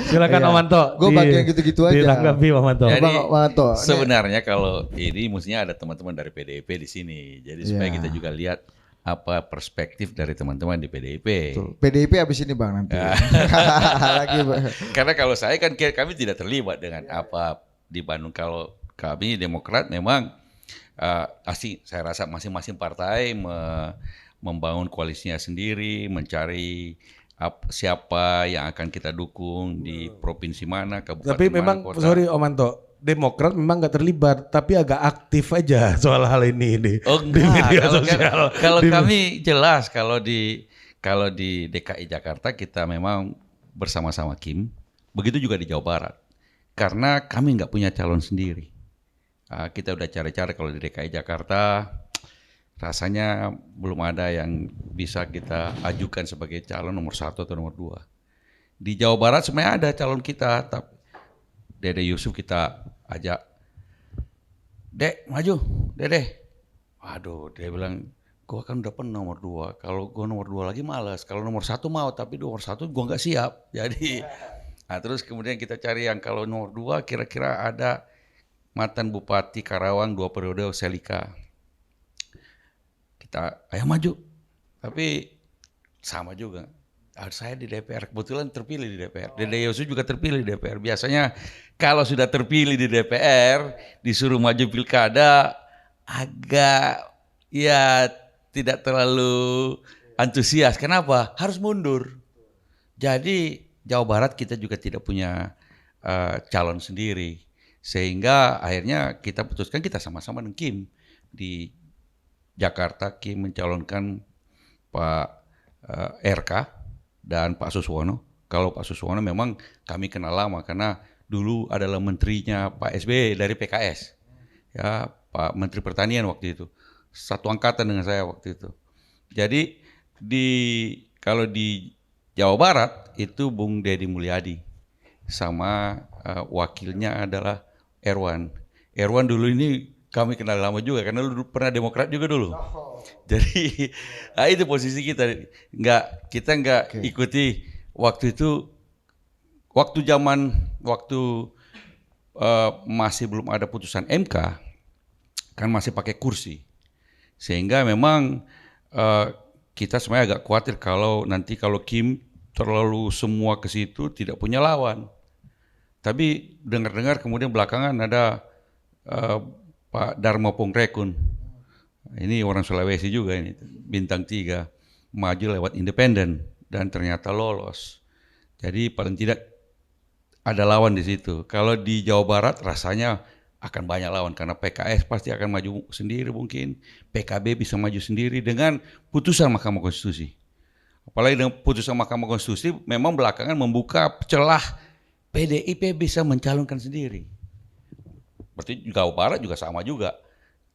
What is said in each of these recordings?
Silakan Om Manto. Gue bagian gitu-gitu aja. Ditanggapi Om Manto. Jadi Manto. sebenarnya kalau ini mestinya ada teman-teman dari PDIP di sini. Jadi supaya kita juga lihat apa perspektif dari teman-teman di PDIP. Tuh, PDIP habis ini Bang nanti. Lagi Bang. Karena kalau saya kan kami tidak terlibat dengan apa di Bandung. Kalau kami Demokrat memang asli saya rasa masing-masing partai membangun koalisinya sendiri, mencari siapa yang akan kita dukung di provinsi mana, kabupaten Tapi memang, mana, kota. sorry Om Manto, Demokrat memang nggak terlibat, tapi agak aktif aja soal hal ini Oh di media sosial. Kalau kami jelas kalau di DKI Jakarta kita memang bersama-sama Kim, begitu juga di Jawa Barat. Karena kami nggak punya calon sendiri. Kita udah cari-cari kalau di DKI Jakarta, rasanya belum ada yang bisa kita ajukan sebagai calon nomor 1 atau nomor 2. Di Jawa Barat sebenarnya ada calon kita, tapi Dede Yusuf kita ajak, Dek maju, Dede. Waduh, dia bilang, gua kan udah pernah nomor 2, kalau gua nomor 2 lagi malas, kalau nomor 1 mau, tapi nomor 1 gua nggak siap. Jadi, terus kemudian kita cari yang kalau nomor 2 kira-kira ada mantan Bupati Karawang 2 periode Selika. Kita, ayo maju, tapi sama juga. Saya di DPR, kebetulan terpilih di DPR. Dede Yusuf juga terpilih di DPR. Biasanya kalau sudah terpilih di DPR, disuruh maju pilkada, agak ya tidak terlalu antusias. Kenapa? Harus mundur. Jadi Jawa Barat kita juga tidak punya calon sendiri. Sehingga akhirnya kita putuskan kita sama-sama dengan Kim. Di Jakarta Kim mencalonkan Pak RK dan Pak Suswono. Kalau Pak Suswono memang kami kenal lama karena dulu adalah menterinya Pak SBY dari PKS. Ya, Pak Menteri Pertanian waktu itu. Satu angkatan dengan saya waktu itu. Jadi kalau di Jawa Barat itu Bung Deddy Mulyadi sama wakilnya adalah Erwan. Erwan dulu ini kami kenal lama juga karena lu pernah Demokrat juga dulu. Jadi itu posisi kita kita nggak ikuti waktu itu, waktu masih belum ada putusan MK kan masih pakai kursi, sehingga memang kita sebenarnya agak khawatir kalau Kim terlalu semua ke situ tidak punya lawan. Tapi dengar-dengar kemudian belakangan ada Pak Darmo Pongrekun, ini orang Sulawesi juga ini, bintang 3, maju lewat independen dan ternyata lolos. Jadi paling tidak ada lawan di situ. Kalau di Jawa Barat rasanya akan banyak lawan karena PKS pasti akan maju sendiri mungkin, PKB bisa maju sendiri dengan putusan Mahkamah Konstitusi. Apalagi dengan putusan Mahkamah Konstitusi memang belakangan membuka celah PDIP bisa mencalonkan sendiri. Berarti Jawa Barat juga sama juga.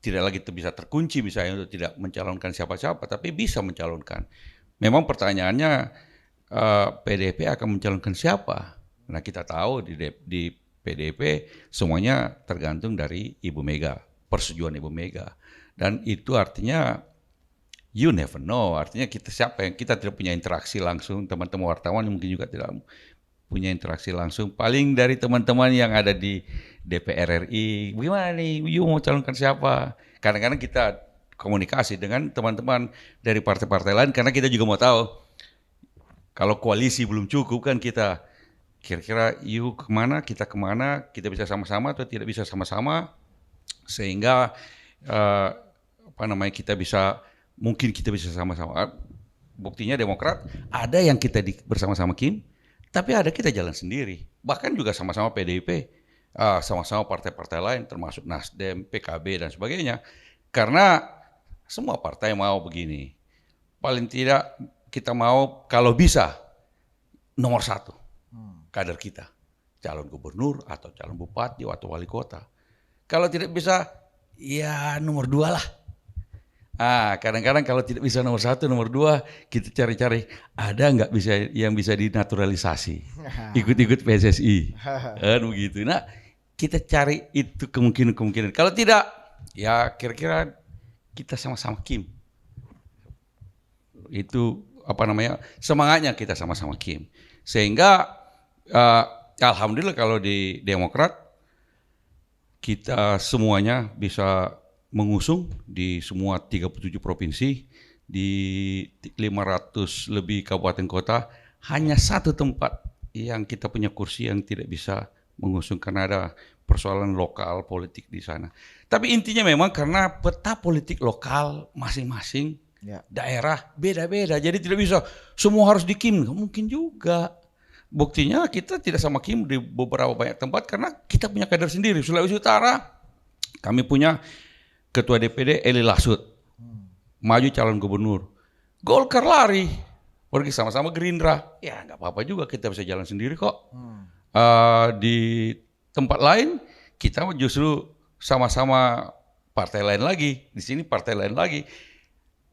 Tidak lagi bisa terkunci misalnya untuk tidak mencalonkan siapa-siapa, tapi bisa mencalonkan. Memang pertanyaannya PDIP akan mencalonkan siapa? Nah kita tahu di PDIP semuanya tergantung dari Ibu Mega, persetujuan Ibu Mega. Dan itu artinya you never know, artinya siapa yang kita tidak punya interaksi langsung, teman-teman wartawan mungkin juga tidak punya interaksi langsung, paling dari teman-teman yang ada di DPR RI, bagaimana nih, you mau calonkan siapa? Kadang-kadang kita komunikasi dengan teman-teman dari partai-partai lain, karena kita juga mau tahu, kalau koalisi belum cukup kan kita, kira-kira you kemana, kita bisa sama-sama atau tidak bisa sama-sama, sehingga mungkin kita bisa sama-sama. Buktinya Demokrat, ada yang kita bersama-sama Kim, tapi ada kita jalan sendiri. Bahkan juga sama-sama PDIP, sama-sama partai-partai lain, termasuk Nasdem, PKB, dan sebagainya. Karena semua partai mau begini. Paling tidak kita mau kalau bisa nomor 1 kader kita. Calon gubernur atau calon bupati atau wali kota. Kalau tidak bisa, ya nomor 2 lah. Kadang-kadang kalau tidak bisa nomor 1, nomor 2, kita cari-cari ada nggak yang bisa dinaturalisasi, ikut-ikut PSSI, kan begitu. Nah, kita cari itu kemungkinan. Kalau tidak, ya kira-kira kita sama-sama Kim. Itu semangatnya kita sama-sama Kim. Sehingga Alhamdulillah kalau di Demokrat kita semuanya bisa mengusung di semua 37 provinsi, di 500 lebih kabupaten kota, hanya satu tempat yang kita punya kursi yang tidak bisa mengusung karena ada persoalan lokal politik di sana. Tapi intinya memang karena peta politik lokal masing-masing daerah beda-beda, jadi tidak bisa semua harus di Kim, nggak mungkin juga. Buktinya kita tidak sama Kim di beberapa banyak tempat karena kita punya kader sendiri. Sulawesi Utara kami punya Ketua DPD Eli Lasut, maju calon gubernur. Golkar lari, pergi sama-sama Gerindra. Ya nggak apa-apa juga, kita bisa jalan sendiri kok. Di tempat lain kita justru sama-sama partai lain lagi. Di sini partai lain lagi.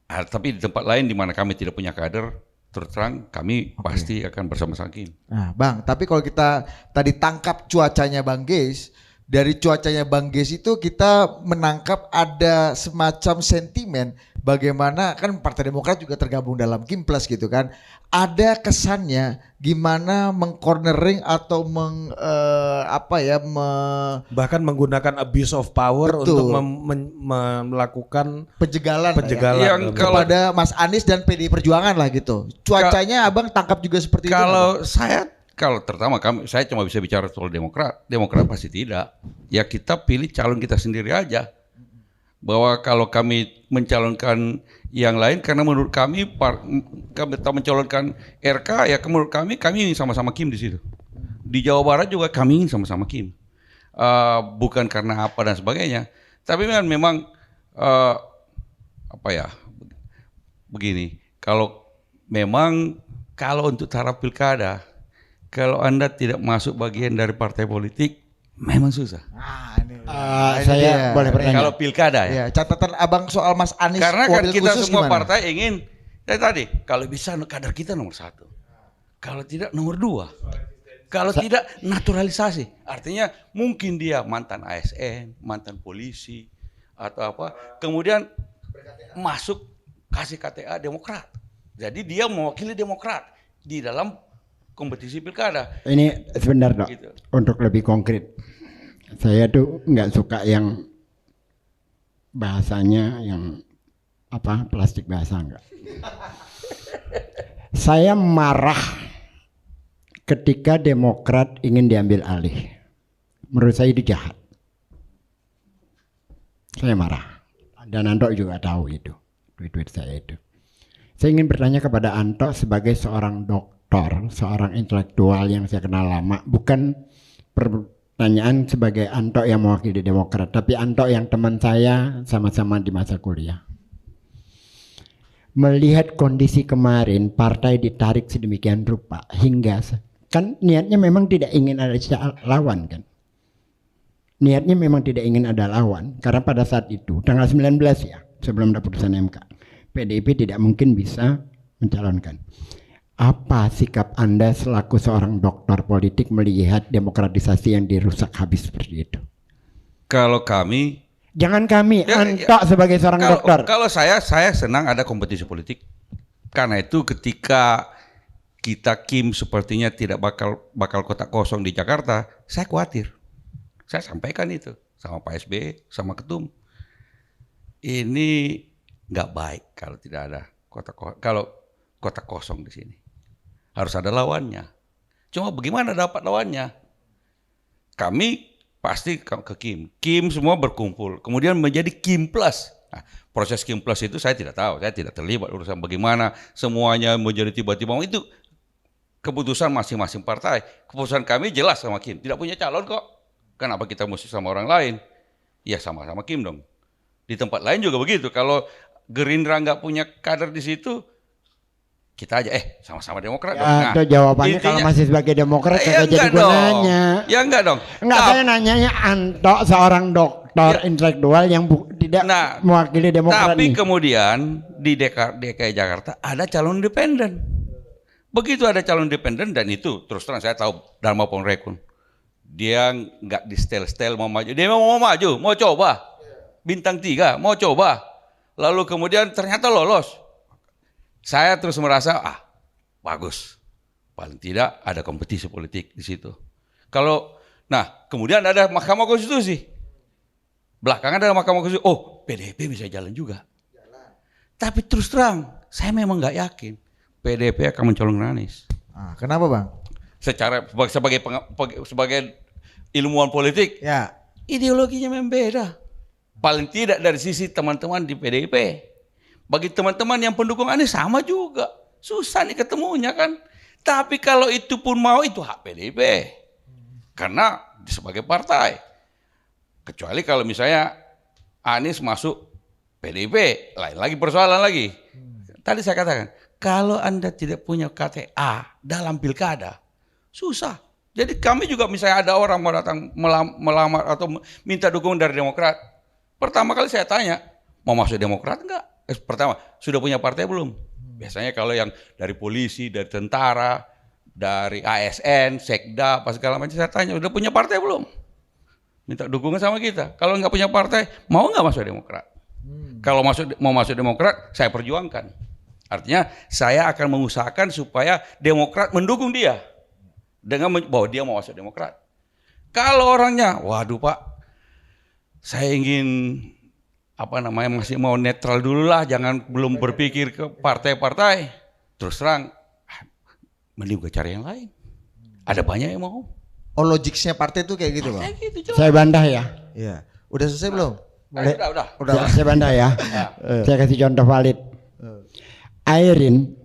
Tapi di tempat lain di mana kami tidak punya kader, terus terang kami pasti akan bersama-sama Kim. Nah, Bang, tapi kalau kita tadi tangkap cuacanya Bang Geis, dari cuacanya Bang Geis itu kita menangkap ada semacam sentimen bagaimana kan Partai Demokrat juga tergabung dalam Kim Plus gitu kan. Ada kesannya gimana mengcornering atau bahkan menggunakan abuse of power. Betul. Untuk melakukan penjegalan yang kepada Mas Anies dan PDI Perjuangan lah gitu. Cuacanya Abang tangkap juga seperti itu. Kalau terutama saya cuma bisa bicara soal Demokrat pasti tidak. Ya kita pilih calon kita sendiri aja. Bahwa kalau kami mencalonkan yang lain karena menurut kami tak mencalonkan RK ya menurut kami ingin sama-sama Kim di situ. Di Jawa Barat juga kami ingin sama-sama Kim. Bukan karena apa dan sebagainya. Tapi memang begini. Kalau untuk taraf pilkada, kalau Anda tidak masuk bagian dari partai politik, memang susah. Saya boleh bertanya. Kalau pilkada ya. Catatan Abang soal Mas Anies. Karena kan kita semua gimana? partai ingin, tadi kalau bisa kader kita nomor 1. Kalau tidak nomor 2. Kalau tidak naturalisasi. Artinya mungkin dia mantan ASN, mantan polisi, atau apa. Kemudian masuk kasih KTA Demokrat. Jadi dia mewakili Demokrat di dalam kompetisi pilkada. Ini sebentar dok, Gitu. Untuk lebih konkret. Saya tuh nggak suka yang bahasanya yang plastik bahasa enggak. Saya marah ketika Demokrat ingin diambil alih. Menurut saya itu jahat. Saya marah. Dan Anto juga tahu itu. Tweet saya itu. Saya ingin bertanya kepada Anto sebagai seorang doktor, seorang intelektual yang saya kenal lama, bukan pertanyaan sebagai Anto yang mewakili Demokrat, tapi Anto yang teman saya sama-sama di masa kuliah. Melihat kondisi kemarin, partai ditarik sedemikian rupa hingga kan niatnya memang tidak ingin ada lawan kan. Niatnya memang tidak ingin ada lawan karena pada saat itu tanggal 19 ya, sebelum ada putusan MK, PDIP tidak mungkin bisa mencalonkan. Apa sikap Anda selaku seorang dokter politik melihat demokratisasi yang dirusak habis seperti itu? Kalau kami, jangan kami, Anto sebagai seorang dokter. Kalau saya senang ada kompetisi politik. Karena itu ketika kita Kim sepertinya tidak bakal kotak kosong di Jakarta, saya khawatir. Saya sampaikan itu sama Pak SBY, sama Ketum. Ini nggak baik kalau tidak ada kotak kosong di sini. Harus ada lawannya. Cuma bagaimana dapat lawannya? Kami pasti ke Kim. Kim semua berkumpul. Kemudian menjadi Kim Plus. Nah, proses Kim Plus itu saya tidak tahu. Saya tidak terlibat urusan bagaimana semuanya menjadi tiba-tiba. Itu keputusan masing-masing partai. Keputusan kami jelas sama Kim. Tidak punya calon kok. Kenapa kita mesti sama orang lain? Ya sama-sama Kim dong. Di tempat lain juga begitu. Kalau Gerindra nggak punya kader di situ, kita aja sama-sama Demokrat dong. Nah, itu jawabannya kalau masih sebagai Demokrat kagak jadi gunanya. Ya enggak dong. Enggak, saya nanyanya Anto seorang dokter intelektual yang tidak mewakili Demokrat. Tapi kemudian di DKI Jakarta ada calon independen. Begitu ada calon independen dan itu terus terang saya tahu Dharma Pongrekun. Dia nggak di setel mau maju. Dia mau maju, mau coba. Bintang 3 mau coba. Lalu kemudian ternyata lolos. Saya terus merasa bagus. Paling tidak ada kompetisi politik di situ. Kemudian ada Mahkamah Konstitusi. Belakangan ada Mahkamah Konstitusi. Oh, PDIP bisa jalan juga. Tapi terus terang, saya memang nggak yakin PDIP akan mencalonkan Anies. Kenapa bang? Sebagai ilmuwan politik, Ya. ideologinya memang beda. Paling tidak dari sisi teman-teman di PDIP. Bagi teman-teman yang pendukung Anies sama juga. Susah nih ketemunya kan. Tapi kalau itu pun mau, itu hak PDIP. Karena sebagai partai. Kecuali kalau misalnya Anies masuk PDIP, lain lagi persoalan lagi. Tadi saya katakan, kalau Anda tidak punya KTA dalam pilkada, susah. Jadi kami juga misalnya ada orang mau datang melamar atau minta dukungan dari Demokrat. Pertama kali saya tanya, mau masuk Demokrat enggak? Pertama, sudah punya partai belum? Biasanya kalau yang dari polisi, dari tentara, dari ASN, Sekda, apa segala macam saya tanya, udah punya partai belum? Minta dukungan sama kita. Kalau nggak punya partai, mau nggak masuk Demokrat? Kalau mau masuk Demokrat, saya perjuangkan. Artinya saya akan mengusahakan supaya Demokrat mendukung dia dengan bahwa dia mau masuk Demokrat. Kalau orangnya, waduh Pak, saya ingin masih mau netral dulu lah, jangan belum berpikir ke partai-partai. Terus terang, mending gue cari yang lain. Ada banyak yang mau. Oh, logiksnya partai itu kayak gitu bang? Gitu, Saya bantah ya. Iya. Udah selesai belum? Udah. Saya bantah ya. Saya kasih contoh valid. Airin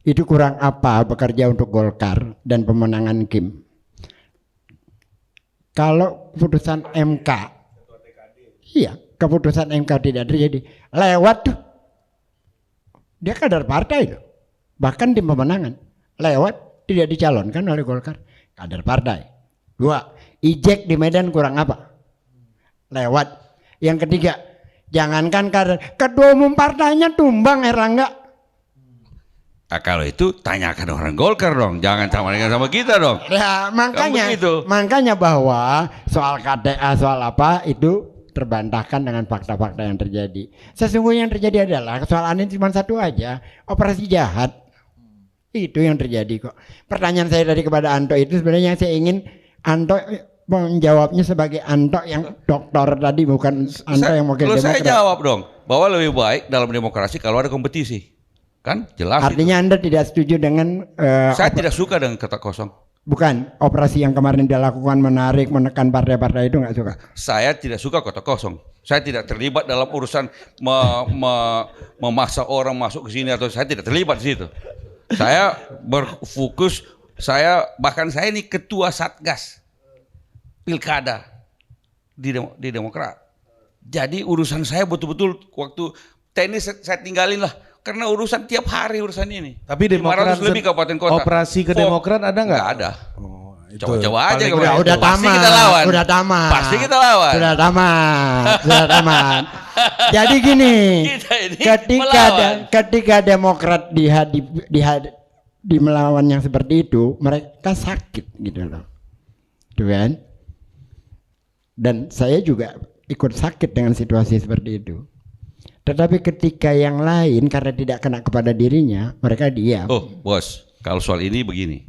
itu kurang apa bekerja untuk Golkar dan pemenangan Kim. Kalau putusan MK, iya, keputusan MK tidak terjadi, lewat tuh. Dia kader partai tuh. Bahkan tim pemenangan, lewat tidak dicalonkan oleh Golkar, kader partai. 2, ijek di Medan kurang apa? Lewat. Yang ketiga, jangankan kader, ketua umum partainya tumbang Erlangga. Kalau itu tanyakan orang Golkar dong, jangan sama kita dong. Ya makanya bahwa soal KTA soal apa itu terbantahkan dengan fakta-fakta yang terjadi. Sesungguhnya yang terjadi adalah soalannya cuma satu aja, operasi jahat. Itu yang terjadi kok. Pertanyaan saya tadi kepada Anto itu sebenarnya saya ingin Anto menjawabnya sebagai Anto yang doktor tadi, bukan Anto yang wakil Demokrat. Saya jawab dong bahwa lebih baik dalam demokrasi kalau ada kompetisi. Kan jelas. Artinya itu. Anda tidak setuju dengan saya tidak suka dengan kotak kosong. Bukan, operasi yang kemarin dilakukan menarik, menekan partai-partai itu nggak suka. Saya tidak suka kotak kosong. Saya tidak terlibat dalam urusan memaksa orang masuk ke sini, atau saya tidak terlibat di situ. Saya berfokus, bahkan saya ini ketua Satgas Pilkada di Demokrat. Jadi urusan saya betul-betul waktu tenis saya tinggalin lah. Karena urusan tiap hari urusan ini. Tapi Demokrat 500 lebih kabupaten kota. Operasi ke Demokrat ada nggak? Nggak ada. Oh, Coba-coba aja. Udah Pasti tamat. kita lawan. Udah tamat. Pasti kita lawan. Sudah tamat. Jadi gini, ketika Demokrat di melawan yang seperti itu, mereka sakit gitu loh. Tuh kan? Dan saya juga ikut sakit dengan situasi seperti itu. Tetapi ketika yang lain karena tidak kena kepada dirinya, mereka diam. Oh bos, kalau soal ini begini.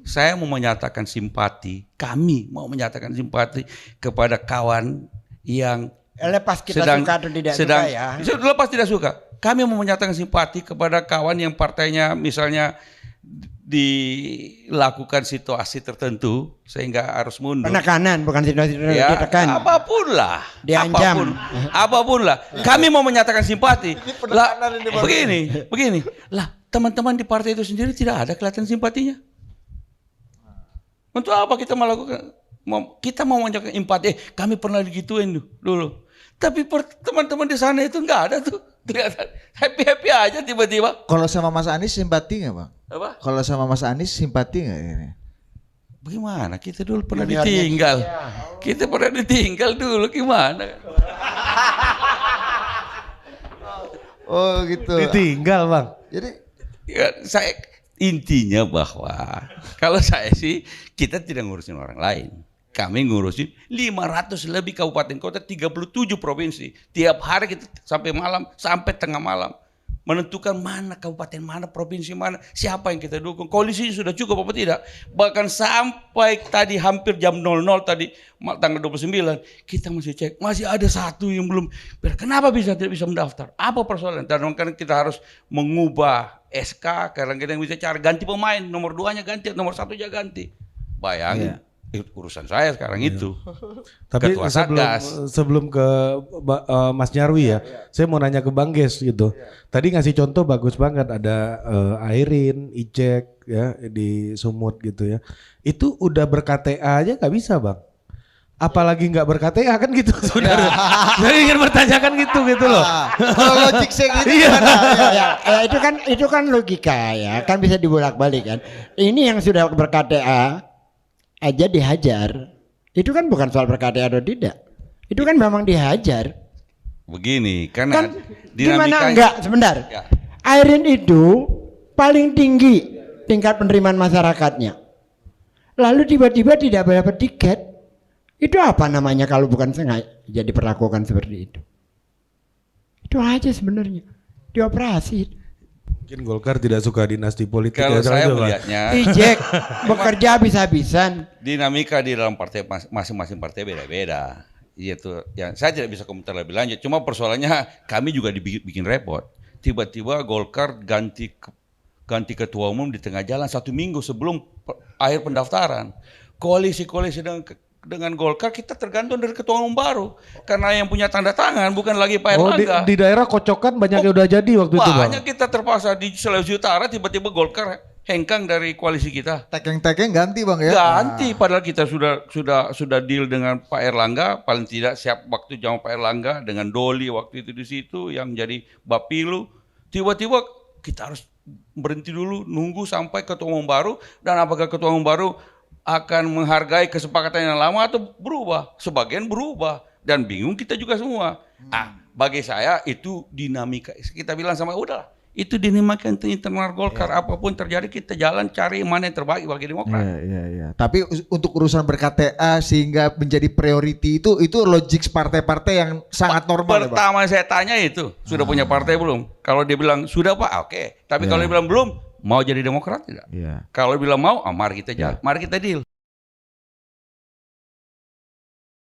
Saya mau menyatakan simpati, kami mau menyatakan simpati kepada kawan yang lepas kita suka atau tidak suka ya. Lepas tidak suka. Kami mau menyatakan simpati kepada kawan yang partainya misalnya dilakukan situasi tertentu sehingga harus mundur. Penekanan, bukan situasi tertentu, ya, ditekan. Apapun lah. Diancam. Apapun lah. Kami mau menyatakan simpati. Lah, begini. Lah, teman-teman di partai itu sendiri tidak ada kelihatan simpatinya. Untuk apa kita melakukan? Kita mau menyatakan empati. Kami pernah digituin dulu. Tapi teman-teman di sana itu nggak ada tuh. Kelihatan happy aja tiba-tiba. Kalau sama Mas Anies simpati nggak bang? Apa? Kalau sama Mas Anies simpati nggak ini? Bagaimana? Kita dulu pernah ditinggal. Kita pernah ditinggal dulu gimana? Oh gitu. Ditinggal bang. Jadi ya, intinya bahwa kalau saya sih kita tidak ngurusin orang lain. Kami ngurusin 500 lebih kabupaten kota, 37 provinsi. Tiap hari kita sampai malam, sampai tengah malam menentukan mana kabupaten mana, provinsi mana, siapa yang kita dukung. Koalisi sudah cukup apa tidak? Bahkan sampai tadi hampir jam 00 tadi tanggal 29 kita masih cek, masih ada satu yang belum. Kenapa tidak bisa mendaftar? Apa persoalan? Dan karena kita harus mengubah SK, karena kita bisa cara ganti pemain, nomor 2-nya ganti, nomor 1-nya ganti. Bayangin. Urusan saya sekarang itu. Tapi Ketua Satgas. sebelum ke Mas Nyarwi ya, saya mau nanya ke Bang Ges gitu. Tadi ngasih contoh bagus banget, ada Airin, Ijek ya di Sumut gitu ya. Itu udah ber-KTA aja nggak bisa Bang. Apalagi nggak ber-KTA kan gitu saudara. Saya ingin bertanyakan gitu loh. Kalau logik saya gitu Iya. Ya, itu kan logika ya, kan bisa dibolak-balik kan. Ini yang sudah ber-KTA aja dihajar, itu kan bukan soal ber-KTA atau tidak, itu kan memang dihajar. Begini, karena Kan gimana enggak, sebentar. Ya. Airin itu paling tinggi tingkat penerimaan masyarakatnya. Lalu tiba-tiba tidak dapat tiket. Itu apa namanya kalau bukan sengaja diperlakukan seperti itu? Itu aja sebenarnya. Dioperasi. Mungkin Golkar tidak suka dinasti politik. Kalau ya, saya Pak. melihatnya Ijek bekerja habis-habisan. dinamika di dalam partai masing-masing partai beda-beda. Itu yang saya tidak bisa komentar lebih lanjut. Cuma persoalannya kami juga dibikin repot. Tiba-tiba Golkar ganti ketua umum di tengah jalan 1 minggu sebelum akhir pendaftaran. Koalisi dengan Golkar kita tergantung dari ketua umum baru, karena yang punya tanda tangan bukan lagi Pak Erlangga. Di daerah kocokan banyak yang udah jadi waktu itu Bang. Banyak kita terpaksa di Sulawesi Utara tiba-tiba Golkar hengkang dari koalisi kita. Tekeng-tekeng ganti Bang ya. Ganti padahal kita sudah deal dengan Pak Erlangga, paling tidak siap waktu zaman Pak Erlangga dengan Doli waktu itu di situ yang jadi Bapilu. Tiba-tiba kita harus berhenti dulu nunggu sampai ketua umum baru, dan apakah ketua umum baru akan menghargai kesepakatan yang lama atau berubah. Sebagian berubah dan bingung kita juga semua. Bagi saya itu dinamika. Kita bilang sama udahlah, itu dinamika internal Golkar. Apapun terjadi kita jalan cari mana yang terbaik bagi Demokrat. Iya. Tapi untuk urusan ber-KTA sehingga menjadi priority itu logik partai-partai yang sangat normal ya, Bang. Pertama saya tanya itu, sudah punya partai belum? Kalau dia bilang sudah Pak, oke. Tapi kalau dia bilang belum, mau jadi Demokrat tidak? Iya. Kalau bilang mau, mari kita jalan, mari kita deal.